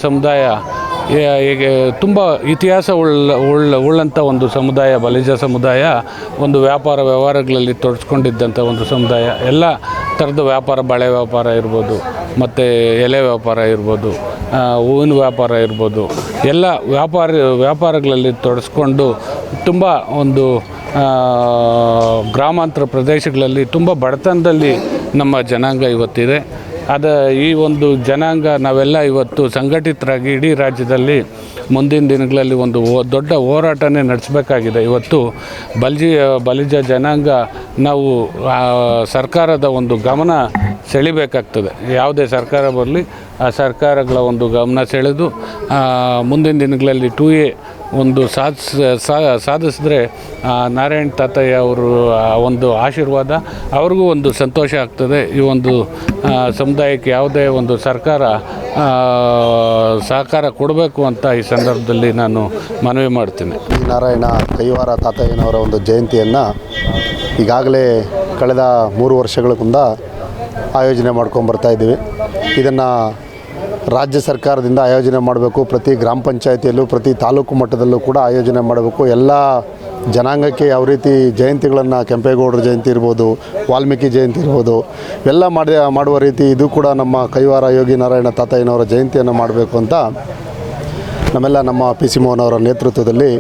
ಸಮುದಾಯ ಹೀಗೆ ತುಂಬ ಇತಿಹಾಸ ಉಳ್ಳಂಥ ಒಂದು ಸಮುದಾಯ, ಬಲಿಜ ಸಮುದಾಯ ಒಂದು ವ್ಯವಹಾರಗಳಲ್ಲಿ ತೊಡಸ್ಕೊಂಡಿದ್ದಂಥ ಒಂದು ಸಮುದಾಯ. ಎಲ್ಲ ಥರದ ವ್ಯಾಪಾರ, ಬಳೆ ವ್ಯಾಪಾರ ಇರ್ಬೋದು, ಮತ್ತು ಎಲೆ ವ್ಯಾಪಾರ ಇರ್ಬೋದು, ಹೂವಿನ ವ್ಯಾಪಾರ ಇರ್ಬೋದು, ಎಲ್ಲ ವ್ಯಾಪಾರಗಳಲ್ಲಿ ತೊಡಸ್ಕೊಂಡು ತುಂಬ ಒಂದು ಗ್ರಾಮಾಂತರ ಪ್ರದೇಶಗಳಲ್ಲಿ ತುಂಬ ಬಡತನದಲ್ಲಿ ನಮ್ಮ ಜನಾಂಗ ಇವತ್ತಿದೆ. ಈ ಒಂದು ಜನಾಂಗ ನಾವೆಲ್ಲ ಇವತ್ತು ಸಂಘಟಿತರಾಗಿ ಇಡೀ ರಾಜ್ಯದಲ್ಲಿ ಮುಂದಿನ ದಿನಗಳಲ್ಲಿ ಒಂದು ದೊಡ್ಡ ಹೋರಾಟನೇ ನಡೆಸಬೇಕಾಗಿದೆ. ಇವತ್ತು ಬಲಿಜ ಜನಾಂಗ ನಾವು ಸರ್ಕಾರದ ಒಂದು ಗಮನ ಸೆಳಿಬೇಕಾಗ್ತದೆ. ಯಾವುದೇ ಸರ್ಕಾರ ಬರಲಿ, ಆ ಸರ್ಕಾರಗಳ ಒಂದು ಗಮನ ಸೆಳೆದು ಮುಂದಿನ ದಿನಗಳಲ್ಲಿ 2A ಒಂದು ಸಾಧಿಸಿದ್ರೆ ನಾರಾಯಣ್ ತಾತಯ್ಯ ಅವರು ಒಂದು ಆಶೀರ್ವಾದ ಅವ್ರಿಗೂ ಒಂದು ಸಂತೋಷ ಆಗ್ತದೆ. ಈ ಒಂದು ಸಮುದಾಯಕ್ಕೆ ಯಾವುದೇ ಒಂದು ಸರ್ಕಾರ ಸಹಕಾರ ಕೊಡಬೇಕು ಅಂತ ಈ ಸಂದರ್ಭದಲ್ಲಿ ನಾನು ಮನವಿ ಮಾಡ್ತೀನಿ. ನಾರಾಯಣ ಕೈವಾರ ತಾತಯ್ಯನವರ ಒಂದು ಜಯಂತಿಯನ್ನು ಈಗಾಗಲೇ ಕಳೆದ 3 ವರ್ಷಗಳಿಂದ ಆಯೋಜನೆ ಮಾಡ್ಕೊಂಬರ್ತಾ ಇದ್ದೀವಿ. ಇದನ್ನು ರಾಜ್ಯ ಸರ್ಕಾರದಿಂದ ಆಯೋಜನೆ ಮಾಡಬೇಕು. ಪ್ರತಿ ಗ್ರಾಮ ಪಂಚಾಯಿತಿಯಲ್ಲೂ, ಪ್ರತಿ ತಾಲೂಕು ಮಟ್ಟದಲ್ಲೂ ಕೂಡ ಆಯೋಜನೆ ಮಾಡಬೇಕು. ಎಲ್ಲ ಜನಾಂಗಕ್ಕೆ ಯಾವ ರೀತಿ ಜಯಂತಿಗಳನ್ನು, ಕೆಂಪೇಗೌಡರ ಜಯಂತಿ ಇರ್ಬೋದು, ವಾಲ್ಮೀಕಿ ಜಯಂತಿ ಇರ್ಬೋದು, ಎಲ್ಲ ಮಾಡುವ ರೀತಿ ಇದು ಕೂಡ ನಮ್ಮ ಕೈವಾರ ಯೋಗಿ ನಾರಾಯಣ ತಾತಯ್ಯನವರ ಜಯಂತಿಯನ್ನು ಮಾಡಬೇಕು ಅಂತ ನಮ್ಮ PC ಮೋಹನ್ ಅವರ ನೇತೃತ್ವದಲ್ಲಿ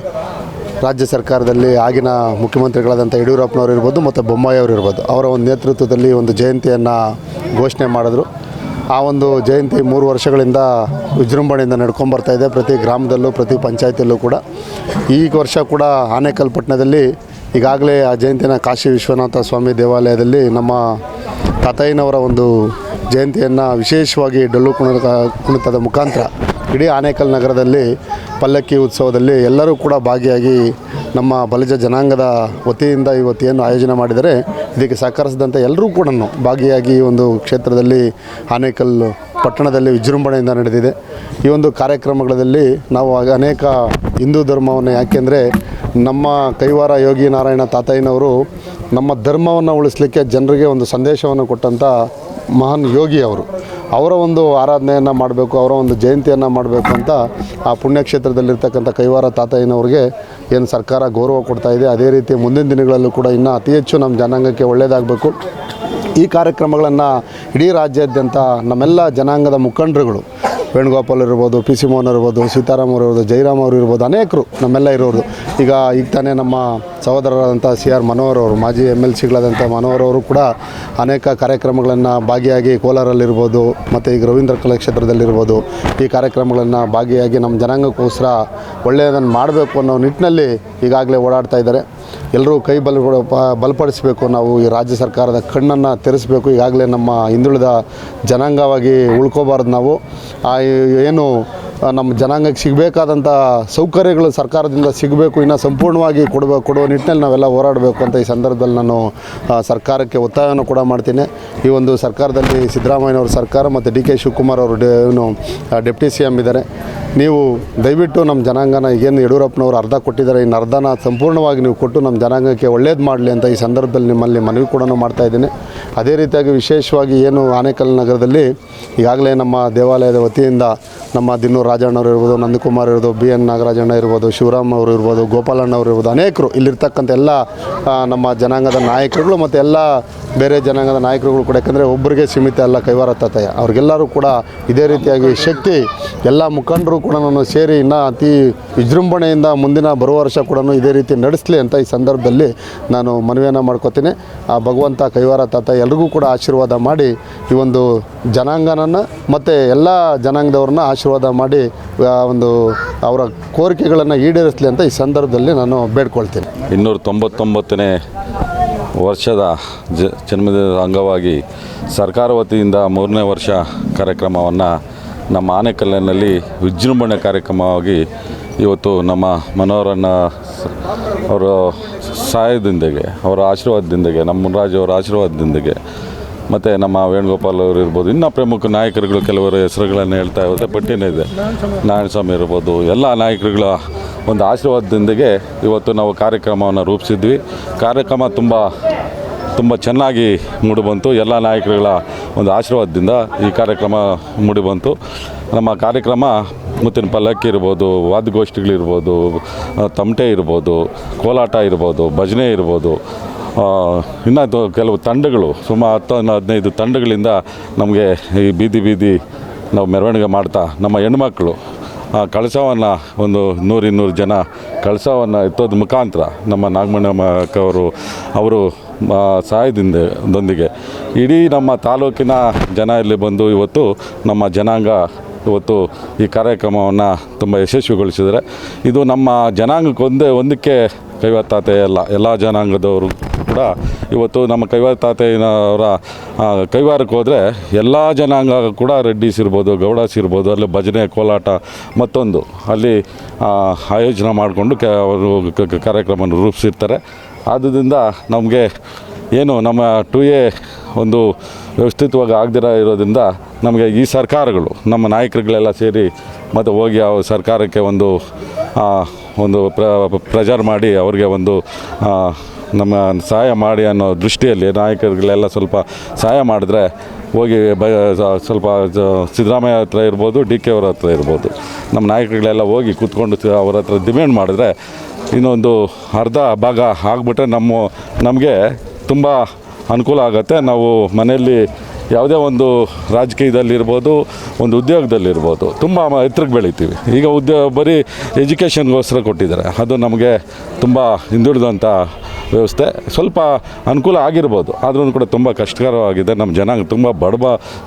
ರಾಜ್ಯ ಸರ್ಕಾರದಲ್ಲಿ ಆಗಿನ ಮುಖ್ಯಮಂತ್ರಿಗಳಾದಂಥ ಯಡಿಯೂರಪ್ಪನವರು ಇರ್ಬೋದು ಮತ್ತು ಬೊಮ್ಮಾಯಿ ಅವರು ಇರ್ಬೋದು, ಅವರ ಒಂದು ನೇತೃತ್ವದಲ್ಲಿ ಒಂದು ಜಯಂತಿಯನ್ನು ಘೋಷಣೆ ಮಾಡಿದ್ರು. ಆ ಒಂದು ಜಯಂತಿ 3 ವರ್ಷಗಳಿಂದ ವಿಜೃಂಭಣೆಯಿಂದ ನಡ್ಕೊಂಬರ್ತಾ ಇದೆ. ಪ್ರತಿ ಗ್ರಾಮದಲ್ಲೂ, ಪ್ರತಿ ಪಂಚಾಯತಿಯಲ್ಲೂ ಕೂಡ. ಈ ವರ್ಷ ಕೂಡ ಆನೇಕಲ್ ಪಟ್ಟಣದಲ್ಲಿ ಈಗಾಗಲೇ ಆ ಜಯಂತಿನ ಕಾಶಿ ವಿಶ್ವನಾಥ ಸ್ವಾಮಿ ದೇವಾಲಯದಲ್ಲಿ ನಮ್ಮ ತಾತಯ್ಯನವರ ಒಂದು ಜಯಂತಿಯನ್ನು ವಿಶೇಷವಾಗಿ ಡೊಳ್ಳು ಕುಣಿತದ ಮುಖಾಂತರ ಇಡೀ ಆನೇಕಲ್ ನಗರದಲ್ಲಿ ಪಲ್ಲಕ್ಕಿ ಉತ್ಸವದಲ್ಲಿ ಎಲ್ಲರೂ ಕೂಡ ಭಾಗಿಯಾಗಿ ನಮ್ಮ ಬಲಿಜ ಜನಾಂಗದ ವತಿಯಿಂದ ಇವತ್ತೇನು ಆಯೋಜನೆ ಮಾಡಿದರೆ ಇದಕ್ಕೆ ಸಹಕರಿಸಿದಂಥ ಎಲ್ಲರೂ ಕೂಡ ಭಾಗಿಯಾಗಿ ಈ ಒಂದು ಕ್ಷೇತ್ರದಲ್ಲಿ ಆನೇಕಲ್ ಪಟ್ಟಣದಲ್ಲಿ ವಿಜೃಂಭಣೆಯಿಂದ ನಡೆದಿದೆ. ಈ ಒಂದು ಕಾರ್ಯಕ್ರಮಗಳಲ್ಲಿ ನಾವು ಅನೇಕ ಹಿಂದೂ ಧರ್ಮವನ್ನು, ಯಾಕೆಂದರೆ ನಮ್ಮ ಕೈವಾರ ಯೋಗಿ ನಾರಾಯಣ ತಾತಯ್ಯನವರು ನಮ್ಮ ಧರ್ಮವನ್ನು ಉಳಿಸಲಿಕ್ಕೆ ಜನರಿಗೆ ಒಂದು ಸಂದೇಶವನ್ನು ಕೊಟ್ಟಂಥ ಮಹಾನ್ ಯೋಗಿ ಅವರು. ಅವರ ಒಂದು ಆರಾಧನೆಯನ್ನು ಮಾಡಬೇಕು, ಅವರ ಒಂದು ಜಯಂತಿಯನ್ನು ಮಾಡಬೇಕು ಅಂತ ಆ ಪುಣ್ಯಕ್ಷೇತ್ರದಲ್ಲಿರ್ತಕ್ಕಂಥ ಕೈವಾರ ತಾತಯ್ಯನವ್ರಿಗೆ ಏನು ಸರ್ಕಾರ ಗೌರವ ಕೊಡ್ತಾ ಇದೆ, ಅದೇ ರೀತಿ ಮುಂದಿನ ದಿನಗಳಲ್ಲೂ ಕೂಡ ಇನ್ನೂ ಅತಿ ಹೆಚ್ಚು ನಮ್ಮ ಜನಾಂಗಕ್ಕೆ ಒಳ್ಳೆಯದಾಗಬೇಕು. ಈ ಕಾರ್ಯಕ್ರಮಗಳನ್ನು ಇಡೀ ರಾಜ್ಯಾದ್ಯಂತ ನಮ್ಮೆಲ್ಲ ಜನಾಂಗದ ಮುಖಂಡರುಗಳು, ವೇಣುಗೋಪಾಲ್ ಇರ್ಬೋದು, PC ಮೋಹನ್ ಇರ್ಬೋದು, ಸೀತಾರಾಮ್ ಅವರು ಇರ್ಬೋದು, ಜೈರಾಮ್ ಅವರು ಇರ್ಬೋದು, ಅನೇಕರು ನಮ್ಮೆಲ್ಲ ಇರೋರು. ಈಗ ತಾನೇ ನಮ್ಮ ಸಹೋದರರಾದಂಥ CR ಮನೋಹರ್ ಅವರು, ಮಾಜಿ MLCಗಳಾದಂಥ ಮನೋಹರ್ ಅವರು ಕೂಡ ಅನೇಕ ಕಾರ್ಯಕ್ರಮಗಳನ್ನು ಭಾಗಿಯಾಗಿ ಕೋಲಾರಲ್ಲಿರ್ಬೋದು ಮತ್ತು ಈಗ ರವೀಂದ್ರ ಕಲಾಕ್ಷೇತ್ರದಲ್ಲಿರ್ಬೋದು ಈ ಕಾರ್ಯಕ್ರಮಗಳನ್ನು ಭಾಗಿಯಾಗಿ ನಮ್ಮ ಜನಾಂಗಕ್ಕೋಸ್ಕರ ಒಳ್ಳೆಯದನ್ನು ಮಾಡಬೇಕು ಅನ್ನೋ ನಿಟ್ಟಿನಲ್ಲಿ ಈಗಾಗಲೇ ಓಡಾಡ್ತಾ ಇದ್ದಾರೆ. ಎಲ್ಲರೂ ಕೈ ಬಲಪಡಿಸಬೇಕು. ನಾವು ಈ ರಾಜ್ಯ ಸರ್ಕಾರದ ಕಣ್ಣನ್ನು ತೆರೆಸಬೇಕು. ಈಗಾಗಲೇ ನಮ್ಮ ಹಿಂದುಳಿದ ಜನಾಂಗವಾಗಿ ಉಳ್ಕೋಬಾರ್ದು. ನಾವು ಏನು ನಮ್ಮ ಜನಾಂಗಕ್ಕೆ ಸಿಗಬೇಕಾದಂಥ ಸೌಕರ್ಯಗಳು ಸರ್ಕಾರದಿಂದ ಸಿಗಬೇಕು, ಇನ್ನು ಸಂಪೂರ್ಣವಾಗಿ ಕೊಡುವ ನಿಟ್ಟಿನಲ್ಲಿ ನಾವೆಲ್ಲ ಹೋರಾಡಬೇಕು ಅಂತ ಈ ಸಂದರ್ಭದಲ್ಲಿ ನಾನು ಸರ್ಕಾರಕ್ಕೆ ಒತ್ತಾಯವನ್ನು ಕೂಡ ಮಾಡ್ತೀನಿ. ಈ ಒಂದು ಸರ್ಕಾರದಲ್ಲಿ ಸಿದ್ದರಾಮಯ್ಯನವ್ರ ಸರ್ಕಾರ ಮತ್ತು DK ಶಿವಕುಮಾರ್ ಅವರು ಡೆಪ್ಟಿ CM ಇದ್ದಾರೆ. ನೀವು ದಯವಿಟ್ಟು ನಮ್ಮ ಜನಾಂಗನ ಏನು ಯಡಿಯೂರಪ್ಪನವರು ಅರ್ಧ ಕೊಟ್ಟಿದ್ದಾರೆ, ಇನ್ನು ಅರ್ಧನ ಸಂಪೂರ್ಣವಾಗಿ ನೀವು ಕೊಟ್ಟು ನಮ್ಮ ಜನಾಂಗಕ್ಕೆ ಒಳ್ಳೇದು ಮಾಡಲಿ ಅಂತ ಈ ಸಂದರ್ಭದಲ್ಲಿ ನಿಮ್ಮಲ್ಲಿ ಮನವಿ ಕೂಡ ಮಾಡ್ತಾಯಿದ್ದೀನಿ. ಅದೇ ರೀತಿಯಾಗಿ ವಿಶೇಷವಾಗಿ ಏನು ಆನೇಕಲ್ ನಗರದಲ್ಲಿ ಈಗಾಗಲೇ ನಮ್ಮ ದೇವಾಲಯದ ವತಿಯಿಂದ ನಮ್ಮ ದಿನ್ನೂರು ರಾಜಣ್ಣವರು ಇರ್ಬೋದು, ನಂದಕುಮಾರ್ ಇರ್ಬೋದು, BN ನಾಗರಾಜಣ್ಣ ಇರ್ಬೋದು, ಶಿವರಾಮ್ ಅವರು ಇರ್ಬೋದು, ಗೋಪಾಲಣ್ಣ ಅವರು ಇರ್ಬೋದು, ಅನೇಕರು ಇಲ್ಲಿರ್ತಕ್ಕಂಥ ಎಲ್ಲ ನಮ್ಮ ಜನಾಂಗದ ನಾಯಕರುಗಳು ಮತ್ತು ಎಲ್ಲ ಬೇರೆ ಜನಾಂಗದ ನಾಯಕರುಗಳು ಕೂಡ, ಯಾಕಂದರೆ ಒಬ್ಬರಿಗೆ ಸೀಮಿತ ಅಲ್ಲ ಕೈವಾರ ತಾತಯ್ಯ, ಅವ್ರಿಗೆಲ್ಲರೂ ಕೂಡ ಇದೇ ರೀತಿಯಾಗಿ ಶಕ್ತಿ ಎಲ್ಲ ಮುಖಂಡರು ಕೂಡ ಸೇರಿ ಇನ್ನೂ ಅತಿ ವಿಜೃಂಭಣೆಯಿಂದ ಮುಂದಿನ ಬರುವ ವರ್ಷ ಕೂಡ ಇದೇ ರೀತಿ ನಡೆಸಲಿ ಅಂತ ಈ ಸಂದರ್ಭದಲ್ಲಿ ನಾನು ಮನವಿಯನ್ನು ಮಾಡ್ಕೋತೀನಿ. ಆ ಭಗವಂತ ಕೈವಾರ ತಾತಯ್ಯ ಎಲ್ರಿಗೂ ಕೂಡ ಆಶೀರ್ವಾದ ಮಾಡಿ ಈ ಒಂದು ಜನಾಂಗನನ್ನು ಮತ್ತು ಎಲ್ಲ ಜನಾಂಗದವ್ರನ್ನ ಆಶೀರ್ವಾದ ಮಾಡಿ ಒಂದು ಅವರ ಕೋರಿಕೆಗಳನ್ನು ಈಡೇರಿಸಲಿ ಅಂತ ಈ ಸಂದರ್ಭದಲ್ಲಿ ನಾನು ಬೇಡ್ಕೊಳ್ತೀನಿ. 299ನೇ ವರ್ಷದ ಜನ್ಮದಿನದ ಅಂಗವಾಗಿ ಸರ್ಕಾರ ವತಿಯಿಂದ 3ನೇ ವರ್ಷ ಕಾರ್ಯಕ್ರಮವನ್ನು ನಮ್ಮ ಆನೆಕಲ್ಲಿನಲ್ಲಿ ವಿಜೃಂಭಣೆ ಕಾರ್ಯಕ್ರಮವಾಗಿ ಇವತ್ತು ನಮ್ಮ ಮನೋಹರನ್ನ ಅವರ ಸಹಾಯದೊಂದಿಗೆ, ಅವರ ಆಶೀರ್ವಾದದೊಂದಿಗೆ, ನಮ್ಮ ಮುನ್ರಾಜ್ ಅವರ ಆಶೀರ್ವಾದದೊಂದಿಗೆ ಮತ್ತು ನಮ್ಮ ವೇಣುಗೋಪಾಲ್ ಅವರು ಇರ್ಬೋದು, ಇನ್ನೂ ಪ್ರಮುಖ ನಾಯಕರುಗಳು ಕೆಲವರ ಹೆಸರುಗಳನ್ನು ಹೇಳ್ತಾ ಇರುತ್ತೆ, ಪಟ್ಟಿನೇ ಇದೆ, ನಾರಾಯಣಸ್ವಾಮಿ ಇರ್ಬೋದು, ಎಲ್ಲ ನಾಯಕರುಗಳ ಒಂದು ಆಶೀರ್ವಾದದೊಂದಿಗೆ ಇವತ್ತು ನಾವು ಕಾರ್ಯಕ್ರಮವನ್ನು ರೂಪಿಸಿದ್ವಿ. ಕಾರ್ಯಕ್ರಮ ತುಂಬ ಚೆನ್ನಾಗಿ ಮೂಡಿಬಂತು. ಎಲ್ಲ ನಾಯಕರುಗಳ ಒಂದು ಆಶೀರ್ವಾದದಿಂದ ಈ ಕಾರ್ಯಕ್ರಮ ಮೂಡಿಬಂತು. ನಮ್ಮ ಕಾರ್ಯಕ್ರಮ ಮುತ್ತಿನ ಪಲ್ಲಕ್ಕಿ ಇರ್ಬೋದು, ವಾದ್ಯಗೋಷ್ಠಿಗಳಿರ್ಬೋದು, ತಮಟೆ ಇರ್ಬೋದು, ಕೋಲಾಟ ಇರ್ಬೋದು, ಭಜನೆ ಇರ್ಬೋದು, ಇನ್ನು ಕೆಲವು ತಂಡಗಳು ಸುಮಾರು 10-15 ತಂಡಗಳಿಂದ ನಮಗೆ ಈ ಬೀದಿ ನಾವು ಮೆರವಣಿಗೆ ಮಾಡ್ತಾ ನಮ್ಮ ಹೆಣ್ಮಕ್ಳು ಕಳಸವನ್ನು ಒಂದು 100-200 ಜನ ಕಳಸವನ್ನು ಎತ್ತೋದ ಮುಖಾಂತರ ನಮ್ಮ ನಾಗಮಣಮ್ಮ ಅವರು ಸಹಾಯದೊಂದಿಗೆ ಇಡೀ ನಮ್ಮ ತಾಲೂಕಿನ ಜನ ಇಲ್ಲಿ ಬಂದು ಇವತ್ತು ನಮ್ಮ ಜನಾಂಗ ಇವತ್ತು ಈ ಕಾರ್ಯಕ್ರಮವನ್ನು ತುಂಬ ಯಶಸ್ವಿಗೊಳಿಸಿದರೆ ಇದು ನಮ್ಮ ಜನಾಂಗಕ್ಕೆ ಒಂದಕ್ಕೆ ಕೈವಾರ ತಾತಯ್ಯ ಎಲ್ಲ ಜನಾಂಗದವರು ಕೂಡ ಇವತ್ತು ನಮ್ಮ ಕೈವಾರ ತಾತಯ್ಯನವರ ಕೈವಾರಕ್ಕೆ ಹೋದರೆ ಎಲ್ಲ ಜನಾಂಗ ಕೂಡ ರೆಡ್ಡಿಸ್ ಇರ್ಬೋದು, ಗೌಡಾಸ್ ಇರ್ಬೋದು, ಅಲ್ಲಿ ಭಜನೆ, ಕೋಲಾಟ ಮತ್ತೊಂದು ಅಲ್ಲಿ ಆಯೋಜನೆ ಮಾಡಿಕೊಂಡು ಅವರು ಕಾರ್ಯಕ್ರಮವನ್ನು ರೂಪಿಸಿರ್ತಾರೆ. ಆದ್ದರಿಂದ ನಮಗೆ ಏನು ನಮ್ಮ 2A ಒಂದು ವ್ಯವಸ್ಥಿತವಾಗಿ ಆಗದಿರ ಇರೋದ್ರಿಂದ ನಮಗೆ ಈ ಸರ್ಕಾರಗಳು ನಮ್ಮ ನಾಯಕರುಗಳೆಲ್ಲ ಸೇರಿ ಮತ್ತು ಹೋಗಿ ಆ ಸರ್ಕಾರಕ್ಕೆ ಒಂದು ಪ್ರೆಜರ್ ಮಾಡಿ ಅವ್ರಿಗೆ ಒಂದು ನಮ್ಮ ಸಹಾಯ ಮಾಡಿ ಅನ್ನೋ ದೃಷ್ಟಿಯಲ್ಲಿ ನಾಯಕರುಗಳೆಲ್ಲ ಸ್ವಲ್ಪ ಸಹಾಯ ಮಾಡಿದ್ರೆ ಹೋಗಿ ಸ್ವಲ್ಪ ಸಿದ್ದರಾಮಯ್ಯ ಹತ್ರ ಇರ್ಬೋದು, DK ಅವರ ಹತ್ರ ಇರ್ಬೋದು, ನಮ್ಮ ನಾಯಕರುಗಳೆಲ್ಲ ಹೋಗಿ ಕೂತ್ಕೊಂಡು ಅವ್ರ ಹತ್ರ ಡಿಮ್ಯಾಂಡ್ ಮಾಡಿದ್ರೆ ಇನ್ನೊಂದು ಅರ್ಧ ಭಾಗ ಆಗಿಬಿಟ್ರೆ ನಮಗೆ ತುಂಬ ಅನುಕೂಲ ಆಗುತ್ತೆ. ನಾವು ಮನೆಯಲ್ಲಿ ಯಾವುದೇ ಒಂದು ರಾಜಕೀಯದಲ್ಲಿರ್ಬೋದು, ಒಂದು ಉದ್ಯೋಗದಲ್ಲಿರ್ಬೋದು ತುಂಬ ಎತ್ತರಕ್ಕೆ ಬೆಳಿತೀವಿ. ಈಗ ಬರೀ ಎಜುಕೇಷನ್ಗೋಸ್ಕರ ಕೊಟ್ಟಿದ್ದಾರೆ, ಅದು ನಮಗೆ ತುಂಬ ಹಿಂದುಳಿದಂಥ ವ್ಯವಸ್ಥೆ. ಸ್ವಲ್ಪ ಅನುಕೂಲ ಆಗಿರ್ಬೋದು, ಆದ್ರೂ ಕೂಡ ತುಂಬ ಕಷ್ಟಕರವಾಗಿದೆ. ನಮ್ಮ ಜನಾಂಗ ತುಂಬ ಬಡವ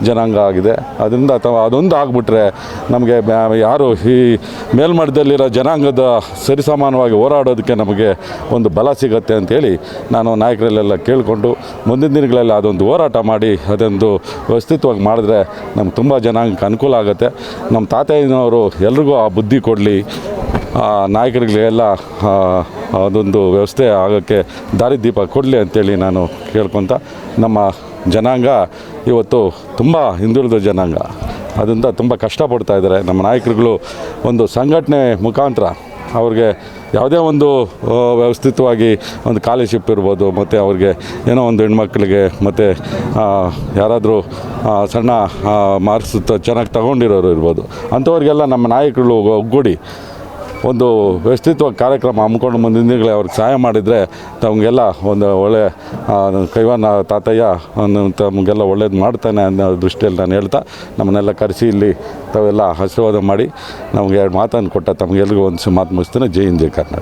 ಜನಾಂಗ ಆಗಿದೆ. ಅದರಿಂದ ಅದೊಂದು ಆಗಿಬಿಟ್ರೆ ನಮಗೆ ಯಾರು ಈ ಮೇಲ್ಮಟ್ಟದಲ್ಲಿರೋ ಜನಾಂಗದ ಸರಿಸಮಾನವಾಗಿ ಹೋರಾಡೋದಕ್ಕೆ ನಮಗೆ ಒಂದು ಬಲ ಸಿಗುತ್ತೆ ಅಂಥೇಳಿ ನಾನು ನಾಯಕರಲ್ಲೆಲ್ಲ ಕೇಳಿಕೊಂಡು ಮುಂದಿನ ದಿನಗಳಲ್ಲಿ ಅದೊಂದು ಹೋರಾಟ ಮಾಡಿ ಅದೊಂದು ವ್ಯವಸ್ಥಿತವಾಗಿ ಮಾಡಿದ್ರೆ ನಮ್ಗೆ ತುಂಬ ಜನಾಂಗಕ್ಕೆ ಅನುಕೂಲ ಆಗುತ್ತೆ. ನಮ್ಮ ತಾತಯ್ಯನವರು ಎಲ್ರಿಗೂ ಆ ಬುದ್ಧಿ ಕೊಡಲಿ, ನಾಯಕರಿಗೆಲ್ಲ ಅದೊಂದು ವ್ಯವಸ್ಥೆ ಆಗೋಕ್ಕೆ ದಾರಿದೀಪ ಕೊಡಲಿ ಅಂತೇಳಿ ನಾನು ಕೇಳ್ಕೊತ, ನಮ್ಮ ಜನಾಂಗ ಇವತ್ತು ತುಂಬ ಹಿಂದುಳಿದ ಜನಾಂಗ, ಅದರಿಂದ ತುಂಬ ಕಷ್ಟಪಡ್ತಾ ಇದ್ದಾರೆ. ನಮ್ಮ ನಾಯಕರುಗಳು ಒಂದು ಸಂಘಟನೆ ಮುಖಾಂತರ ಅವ್ರಿಗೆ ಯಾವುದೇ ಒಂದು ವ್ಯವಸ್ಥಿತವಾಗಿ ಒಂದು ಸ್ಕಾಲರ್ಶಿಪ್ ಇರ್ಬೋದು, ಮತ್ತು ಅವ್ರಿಗೆ ಏನೋ ಒಂದು ಹೆಣ್ಮಕ್ಳಿಗೆ ಮತ್ತು ಯಾರಾದರೂ ಸಣ್ಣ ಮಾರ್ಕ್ಸ್ ಚೆನ್ನಾಗಿ ತಗೊಂಡಿರೋರು ಇರ್ಬೋದು, ಅಂಥವ್ರಿಗೆಲ್ಲ ನಮ್ಮ ನಾಯಕರುಗಳು ಒಗ್ಗೂಡಿ ಒಂದು ವ್ಯವಸ್ಥಿತವಾಗಿ ಕಾರ್ಯಕ್ರಮ ಹಮ್ಮಿಕೊಂಡು ಮುಂದಿನ ದಿನಗಳೇ ಅವ್ರಿಗೆ ಸಹಾಯ ಮಾಡಿದರೆ ತಮಗೆಲ್ಲ ಒಂದು ಒಳ್ಳೆಯ ಕೈವಾರ ತಾತಯ್ಯ ತಮಗೆಲ್ಲ ಒಳ್ಳೇದು ಮಾಡ್ತಾನೆ ಅನ್ನೋ ದೃಷ್ಟಿಯಲ್ಲಿ ನಾನು ಹೇಳ್ತಾ ನಮ್ಮನ್ನೆಲ್ಲ ಕರೆಸಿ ಇಲ್ಲಿ ತಾವೆಲ್ಲ ಆಶೀರ್ವಾದ ಮಾಡಿ ನಮಗೆ 2 ಮಾತನ್ನು ಕೊಟ್ಟ ತಮಗೆಲ್ರಿಗೂ ಒಂದು ಮಾತು ಮುಗಿಸ್ತೇನೆ. ಜೈ ಹಿಂದ್, ಜೈ ಕರ್ನಾಟಕ.